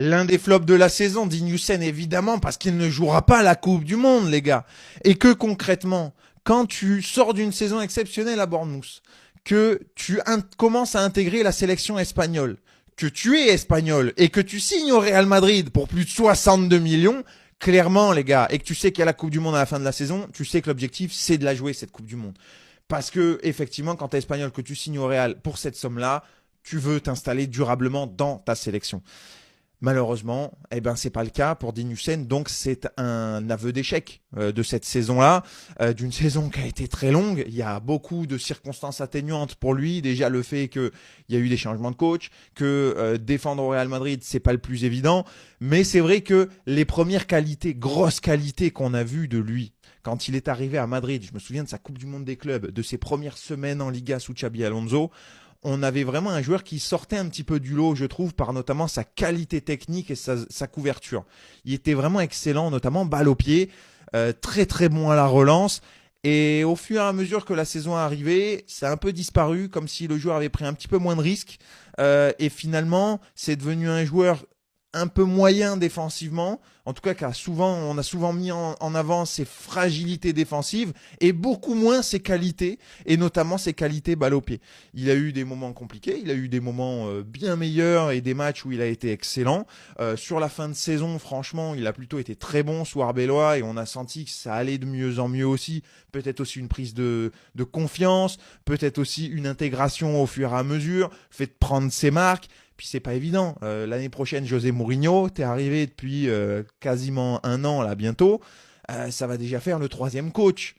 L'un des flops de la saison, Dignussen évidemment, parce qu'il ne jouera pas la Coupe du Monde, les gars. Et que concrètement, quand tu sors d'une saison exceptionnelle à Bournemouth, que tu commences à intégrer la sélection espagnole, que tu es espagnol et que tu signes au Real Madrid pour plus de 62 millions, clairement, les gars, et que tu sais qu'il y a la Coupe du Monde à la fin de la saison, tu sais que l'objectif, c'est de la jouer, cette Coupe du Monde. Parce que, effectivement, quand tu es espagnol, que tu signes au Real pour cette somme-là, tu veux t'installer durablement dans ta sélection. Malheureusement, c'est pas le cas pour Dignussen, donc c'est un aveu d'échec de cette saison-là, d'une saison qui a été très longue. Il y a beaucoup de circonstances atténuantes pour lui. Déjà le fait qu'il y a eu des changements de coach, que défendre au Real Madrid c'est pas le plus évident, mais c'est vrai que les premières qualités, grosses qualités qu'on a vues de lui quand il est arrivé à Madrid, je me souviens de sa Coupe du Monde des clubs, de ses premières semaines en Liga sous Xabi Alonso. On avait vraiment un joueur qui sortait un petit peu du lot, je trouve, par notamment sa qualité technique et sa couverture. Il était vraiment excellent, notamment balle au pied, très très bon à la relance. Et au fur et à mesure que la saison est arrivée, ça a un peu disparu, comme si le joueur avait pris un petit peu moins de risques. Et finalement, c'est devenu un joueur un peu moyen défensivement, en tout cas on a souvent mis en avant ses fragilités défensives et beaucoup moins ses qualités, et notamment ses qualités balle au pied. Il a eu des moments compliqués, il a eu des moments bien meilleurs et des matchs où il a été excellent. Sur la fin de saison, franchement, il a plutôt été très bon sous Arbeloa et on a senti que ça allait de mieux en mieux aussi. Peut-être aussi une prise de confiance, peut-être aussi une intégration au fur et à mesure, fait de prendre ses marques. Puis c'est pas évident. L'année prochaine, José Mourinho, t'es arrivé depuis quasiment un an là bientôt. Ça va déjà faire le 3e coach.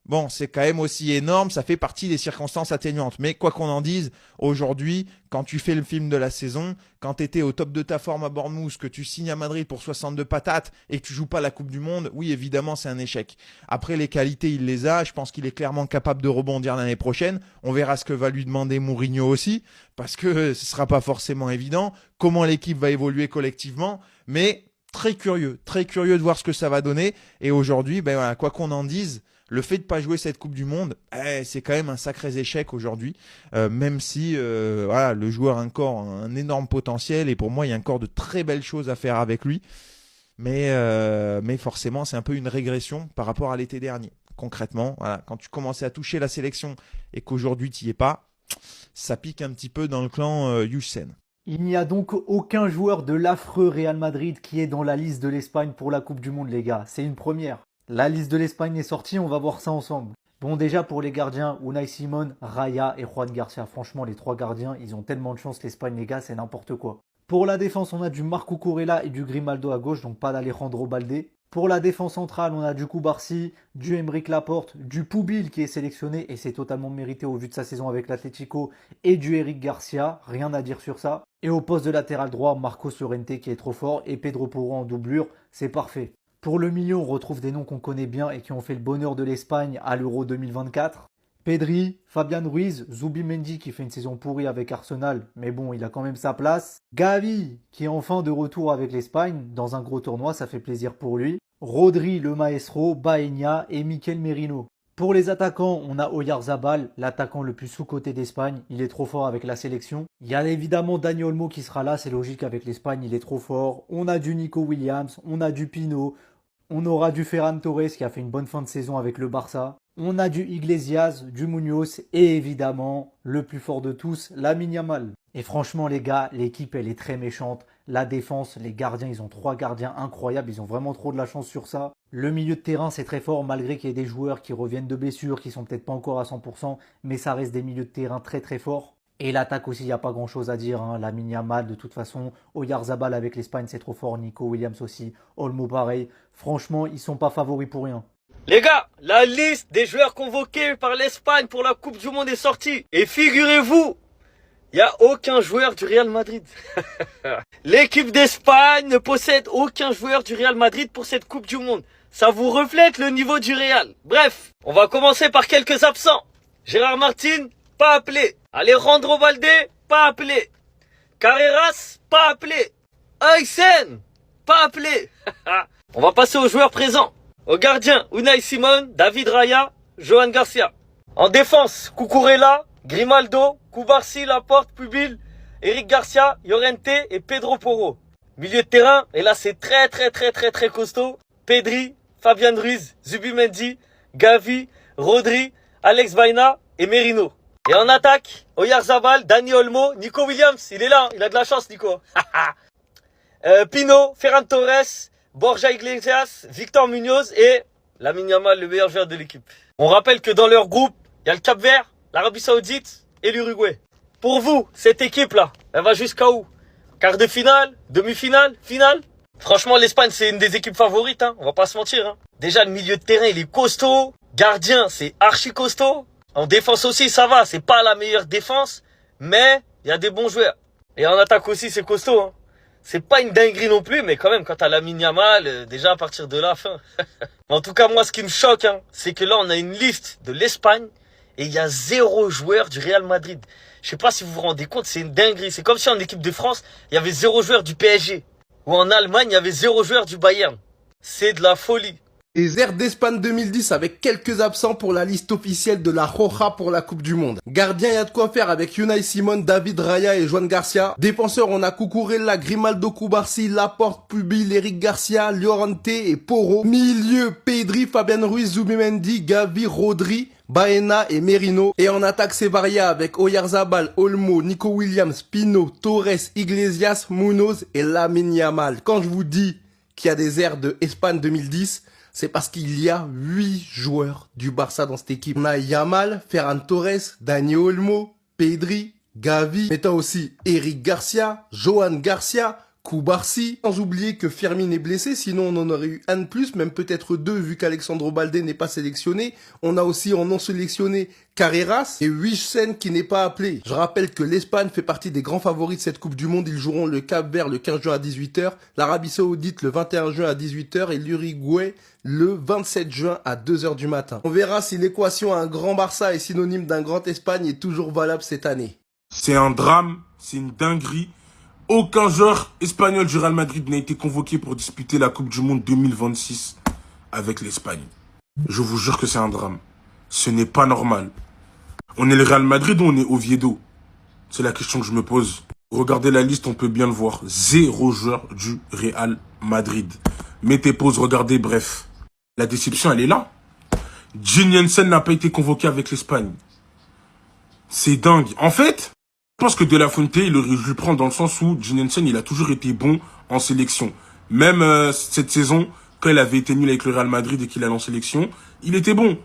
Bon, c'est quand même aussi énorme, ça fait partie des circonstances atténuantes. Mais quoi qu'on en dise, aujourd'hui, quand tu fais le film de la saison, quand tu étais au top de ta forme à Bournemouth, que tu signes à Madrid pour 62 patates et que tu joues pas la Coupe du Monde, oui, évidemment, c'est un échec. Après, les qualités, il les a. Je pense qu'il est clairement capable de rebondir l'année prochaine. On verra ce que va lui demander Mourinho aussi, parce que ce sera pas forcément évident. Comment l'équipe va évoluer collectivement, mais très curieux de voir ce que ça va donner. Et aujourd'hui, voilà, quoi qu'on en dise, le fait de ne pas jouer cette Coupe du Monde, c'est quand même un sacré échec aujourd'hui, même si le joueur a encore un énorme potentiel et pour moi, il y a encore de très belles choses à faire avec lui. Mais forcément, c'est un peu une régression par rapport à l'été dernier. Concrètement, voilà, quand tu commençais à toucher la sélection et qu'aujourd'hui, tu n'y es pas, ça pique un petit peu dans le clan Youssen. Il n'y a donc aucun joueur de l'affreux Real Madrid qui est dans la liste de l'Espagne pour la Coupe du Monde, les gars. C'est une première. La liste de l'Espagne est sortie, on va voir ça ensemble. Bon, déjà pour les gardiens, Unai Simon, Raya et Juan Garcia. Franchement, les 3 gardiens, ils ont tellement de chance, l'Espagne, les gars, c'est n'importe quoi. Pour la défense, on a du Marco Corella et du Grimaldo à gauche, donc pas d'Alejandro Balde. Pour la défense centrale, on a du Cubarsí, du Aymeric Laporte, du Poubil qui est sélectionné et c'est totalement mérité au vu de sa saison avec l'Atlético, et du Eric Garcia, rien à dire sur ça. Et au poste de latéral droit, Marcos Llorente qui est trop fort et Pedro Porro en doublure, c'est parfait. Pour le milieu, on retrouve des noms qu'on connaît bien et qui ont fait le bonheur de l'Espagne à l'Euro 2024. Pedri, Fabian Ruiz, Zubimendi qui fait une saison pourrie avec Arsenal, mais bon, il a quand même sa place. Gavi qui est enfin de retour avec l'Espagne dans un gros tournoi, ça fait plaisir pour lui. Rodri, le maestro, Baena et Mikel Merino. Pour les attaquants, on a Oyarzabal, l'attaquant le plus sous-coté d'Espagne. Il est trop fort avec la sélection. Il y a évidemment Dani Olmo qui sera là, c'est logique avec l'Espagne, il est trop fort. On a du Nico Williams, on a du Pino, on aura du Ferran Torres qui a fait une bonne fin de saison avec le Barça. On a du Iglesias, du Munoz et évidemment, le plus fort de tous, Lamine Yamal. Et franchement les gars, l'équipe elle est très méchante. La défense, les gardiens, ils ont 3 gardiens incroyables, ils ont vraiment trop de la chance sur ça. Le milieu de terrain c'est très fort malgré qu'il y ait des joueurs qui reviennent de blessures, qui sont peut-être pas encore à 100%, mais ça reste des milieux de terrain très très forts. Et l'attaque aussi, il n'y a pas grand chose à dire. Lamine Yamal, de toute façon. Oyarzabal avec l'Espagne, c'est trop fort. Nico Williams aussi. Olmo pareil. Franchement, ils sont pas favoris pour rien. Les gars, la liste des joueurs convoqués par l'Espagne pour la Coupe du Monde est sortie. Et figurez-vous, il n'y a aucun joueur du Real Madrid. L'équipe d'Espagne ne possède aucun joueur du Real Madrid pour cette Coupe du Monde. Ça vous reflète le niveau du Real. Bref, on va commencer par quelques absents. Gérard Martin, pas appelé. Alejandro Balde, pas appelé. Carreras, pas appelé. Aysen, pas appelé. On va passer aux joueurs présents. Au gardien, Unai Simon, David Raya, Johan Garcia. En défense, Cucurella, Grimaldo, Cubarsí, Laporte, Pubil, Eric Garcia, Llorente et Pedro Porro. Milieu de terrain, et là c'est très costaud. Pedri, Fabian Ruiz, Zubimendi, Gavi, Rodri, Alex Baena et Merino. Et en attaque, Oyarzabal, Dani Olmo, Nico Williams, il est là, il a de la chance Nico. Pino, Ferran Torres, Borja Iglesias, Victor Munoz et Lamine Yamal, le meilleur joueur de l'équipe. On rappelle que dans leur groupe, il y a le Cap-Vert, l'Arabie Saoudite et l'Uruguay. Pour vous, cette équipe-là, elle va jusqu'à où? Quart de finale, demi-finale, finale? Franchement, l'Espagne, c'est une des équipes favorites, hein. On va pas se mentir, hein. Déjà, le milieu de terrain, il est costaud. Gardien, c'est archi costaud. En défense aussi, ça va. C'est pas la meilleure défense, mais il y a des bons joueurs. Et en attaque aussi, c'est costaud, hein. C'est pas une dinguerie non plus, mais quand même, quand t'as Lamine Yamal, déjà à partir de là, fin. En tout cas, moi, ce qui me choque, hein, c'est que là, on a une liste de l'Espagne et il y a 0 joueur du Real Madrid. Je sais pas si vous vous rendez compte, c'est une dinguerie. C'est comme si en équipe de France, il y avait 0 joueur du PSG. Ou en Allemagne, il y avait 0 joueur du Bayern. C'est de la folie. Les airs d'Espagne 2010 avec quelques absents pour la liste officielle de la Roja pour la Coupe du Monde. Gardien, il y a de quoi faire avec Unai Simon, David Raya et Joan Garcia. Défenseur, on a Cucurella, Grimaldo, Cubarsí, Laporte, Pubil, Eric Garcia, Llorente et Porro. Milieu, Pedri, Fabian Ruiz, Zubimendi, Gavi, Rodri, Baena et Merino. Et en attaque, c'est varié avec Oyarzabal, Olmo, Nico Williams, Pino, Torres, Iglesias, Munoz et Lamine Yamal. Quand je vous dis qu'il y a des airs de Espagne 2010, c'est parce qu'il y a 8 joueurs du Barça dans cette équipe. On a Yamal, Ferran Torres, Dani Olmo, Pedri, Gavi, mettant aussi Eric Garcia, Joan Garcia, Cubarsí. Sans oublier que Fermin est blessé, sinon on en aurait eu un de plus, même peut-être 2 vu qu'Alexandro Baldé n'est pas sélectionné. On a aussi en non sélectionné Carreras et Huijsen qui n'est pas appelé. Je rappelle que l'Espagne fait partie des grands favoris de cette Coupe du Monde. Ils joueront le Cap-Vert le 15 juin à 18h, l'Arabie Saoudite le 21 juin à 18h et l'Uruguay le 27 juin à 2h du matin. On verra si l'équation un grand Barça est synonyme d'un grand Espagne est toujours valable cette année. C'est un drame, c'est une dinguerie. Aucun joueur espagnol du Real Madrid n'a été convoqué pour disputer la Coupe du Monde 2026 avec l'Espagne. Je vous jure que c'est un drame. Ce n'est pas normal. On est le Real Madrid ou on est Oviedo? C'est la question que je me pose. Regardez la liste, on peut bien le voir. 0 joueur du Real Madrid. Mettez pause, regardez, bref. La déception, elle est là. Gene Jensen n'a pas été convoqué avec l'Espagne. C'est dingue. En fait, je pense que De La Fuente, il aurait dû le prendre dans le sens où Gene Jensen, il a toujours été bon en sélection. Même cette saison, quand il avait été nul avec le Real Madrid et qu'il allait en sélection, il était bon.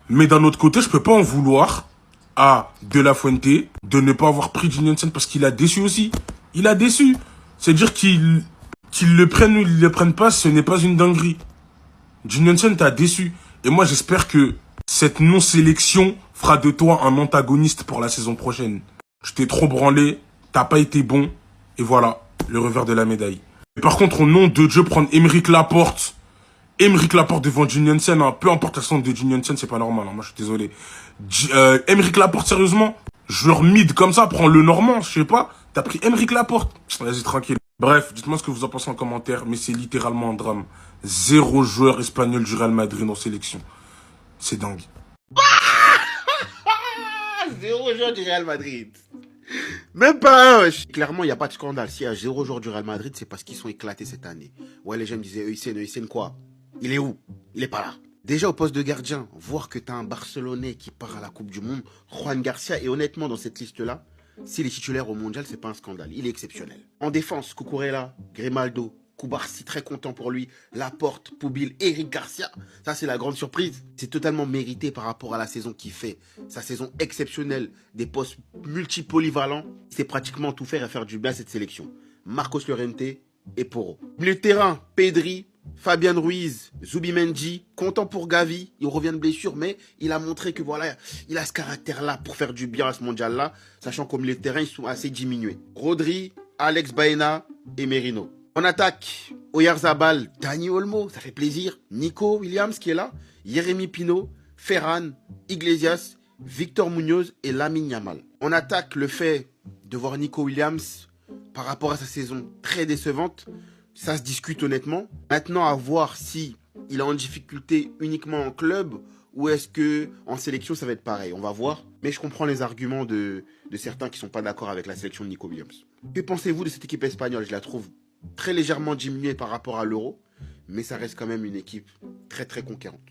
Mais d'un autre côté, je peux pas en vouloir à De La Fuente de ne pas avoir pris Gene Jensen parce qu'il a déçu aussi. Il a déçu. C'est-à-dire qu'il le prenne ou il le prenne pas, ce n'est pas une dinguerie. Gene Jensen t'a déçu. Et moi, j'espère que cette non-sélection fera de toi un antagoniste pour la saison prochaine. Je t'ai trop branlé, t'as pas été bon, et voilà, le revers de la médaille. Et par contre, au nom de Dieu, prendre Aymeric Laporte devant Gene Jensen, hein, peu importe la saison de Gene Jensen, c'est pas normal, hein, moi je suis désolé. Aymeric Laporte, sérieusement, joueur mid comme ça, prends le Normand, je sais pas, t'as pris Aymeric Laporte. Vas-y, tranquille. Bref, dites-moi ce que vous en pensez en commentaire, mais c'est littéralement un drame. 0 joueur espagnol du Real Madrid en sélection. C'est dingue. 0 joueur du Real Madrid. Même pas un, wesh. Clairement, il n'y a pas de scandale. S'il y a 0 joueur du Real Madrid, c'est parce qu'ils sont éclatés cette année. Ouais, les gens me disaient, Eusen quoi? Il est où? Il est pas là. Déjà au poste de gardien, voir que t'as un Barcelonais qui part à la Coupe du Monde, Juan Garcia, et honnêtement, dans cette liste-là, s'il est titulaire au Mondial, c'est pas un scandale. Il est exceptionnel. En défense, Cucurella, Grimaldo, Cubarsí, très content pour lui. Laporte, Pubil, Eric Garcia. Ça, c'est la grande surprise. C'est totalement mérité par rapport à la saison qu'il fait. Sa saison exceptionnelle, des postes multipolyvalents. Il sait pratiquement tout faire et faire du bien à cette sélection. Marcos Llorente et Porro. Milieu de terrain, Pedri, Fabian Ruiz, Zubimendi. Content pour Gavi. Il revient de blessure, mais il a montré que voilà, il a ce caractère-là pour faire du bien à ce mondial-là. Sachant qu'au milieu de terrain, ils sont assez diminués. Rodri, Alex Baena et Merino. En attaque, Oyarzabal, Dani Olmo, ça fait plaisir. Nico Williams qui est là. Jérémy Pino, Ferran, Iglesias, Victor Munoz et Lamine Yamal. En attaque, le fait de voir Nico Williams par rapport à sa saison très décevante, ça se discute honnêtement. Maintenant, à voir si il est en difficulté uniquement en club ou est-ce que en sélection ça va être pareil. On va voir. Mais je comprends les arguments de certains qui sont pas d'accord avec la sélection de Nico Williams. Que pensez-vous de cette équipe espagnole? Je la trouve très légèrement diminué par rapport à l'Euro, mais ça reste quand même une équipe très très conquérante.